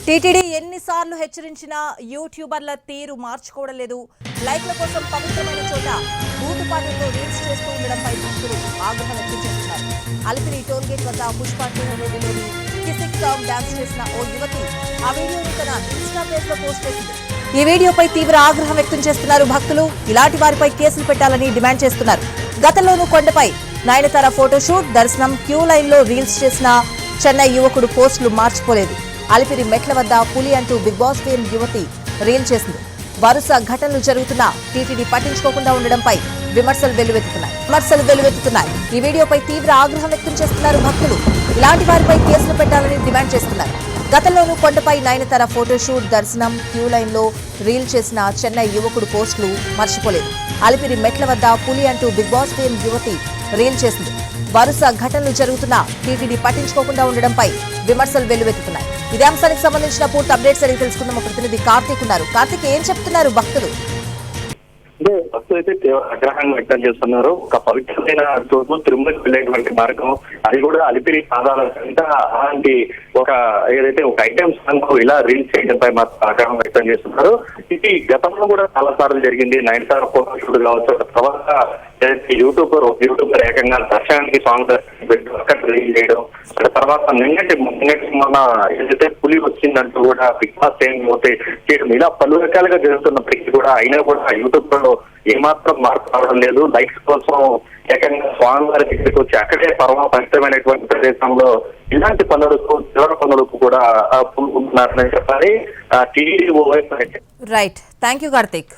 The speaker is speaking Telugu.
టీటీడీ ఎన్నిసార్లు హెచ్చరించినా యూట్యూబర్ల తీరు మార్చుకోవడం లేదు. లైక్ల కోసం పవిత్రమైన చోట బూతుపాటలతో రీల్స్ చేస్తూ ఉండడంపై భక్తులు ఆగ్రహం వ్యక్తం చేస్తున్నారు. అలిపిరి టోల్గేట్ వద్ద పుష్ప 200లోని కిసిక్ సాంగ్ డాన్స్ చేసిన ఓ యువతి ఆ వీడియోను తన ఇన్స్టా పేజ్ లో పోస్ట్ చేసింది. ఈ వీడియోపై తీవ్ర ఆగ్రహం వ్యక్తం చేస్తున్నారు భక్తులు. ఇలాంటి వారిపై కేసులు పెట్టాలని డిమాండ్ చేస్తున్నారు. గతంలోనూ కొండపై నయనతార ఫోటోషూట్, దర్శనం, క్యూ లైన్ లో రీల్స్ చేసిన చెన్నై యువకుడు పోస్టులు మార్చిపోలేదు. అలిపిరి మెట్ల వద్ద పులి అంటూ బిగ్ బాస్ ఫేమ్ యువతి రీల్ చేసింది. వరుస ఘటనలు జరుగుతున్నా టీటీడీ పట్టించుకోకుండా ఉండడంపై విమర్శలు వెల్లువెత్తుతున్నాయి. ఈ వీడియోపై తీవ్ర ఆగ్రహం వ్యక్తం చేస్తున్నారు భక్తులు. ఇలాంటి వారిపై కేసులు పెట్టాలని డిమాండ్ చేస్తున్నారు. గతంలోనూ కొండపై నయనతార ఫోటోషూట్, దర్శనం, క్యూ లైన్ లో రీల్ చేసిన చెన్నై యువకుడు పోస్టులు మర్చిపోలేదు. అలిపిరి మెట్ల వద్ద పులి అంటూ బిగ్ బాస్ ఫేమ్ యువతి రీల్ చేసింది. వరుస ఘటనలు జరుగుతున్నా టీటీడీ పట్టించుకోకుండా ఉండడంపై విమర్శలు వెల్లువెత్తుతున్నాయి. ఇదే అంశానికి సంబంధించిన పూర్తి అప్డేట్స్ అడిగి తెలుసుకుందాం. మా ప్రతినిధి కార్తీక్ ఉన్నారు. కార్తీక్, ఏం చెప్తున్నారు భక్తులు? భక్తులు అయితే తీవ్ర ఆగ్రహాన్ని వ్యక్తం చేస్తున్నారు. ఒక పవిత్రమైన చోటు తిరుమలకు వెళ్ళేటువంటి మార్గం, అది కూడా అలిపిరి పాదాల కంటే అలాంటి ఏదైతే ఒక ఐటమ్ సాంగ్ ఇలా రీల్స్ చేయడంపై మాత్రం ఆగ్రహం వ్యక్తం చేస్తున్నారు. ఇది గతంలో కూడా చాలా సార్లు జరిగింది. నయనతార ఫోటో షూట్ కావచ్చు, తర్వాత ఏదైతే యూట్యూబర్ ఏకంగా దర్శనానికి సాంగ్ అక్కడ రిలీజ్ చేయడం, తర్వాత నిన్నటి మొన్న ఏదైతే పులి వచ్చిందంటూ కూడా బిగ్ బాస్ చేయడం, ఇలా పలు రకాలుగా జరుగుతున్నప్పటికీ కూడా అయినా కూడా యూట్యూబ్ లో ఏమాత్రం మార్పు రావడం లేదు. లైక్స్ కోసం ఏకంగా స్వామివారి దగ్గరికి వచ్చి అక్కడే పవిత్రమైనటువంటి ప్రదేశంలో ఇలాంటి పనులకు తీవ్ర పనులకు కూడా పూనుకుంటున్నారని చెప్పాలి. TDD right, thank you Karthik.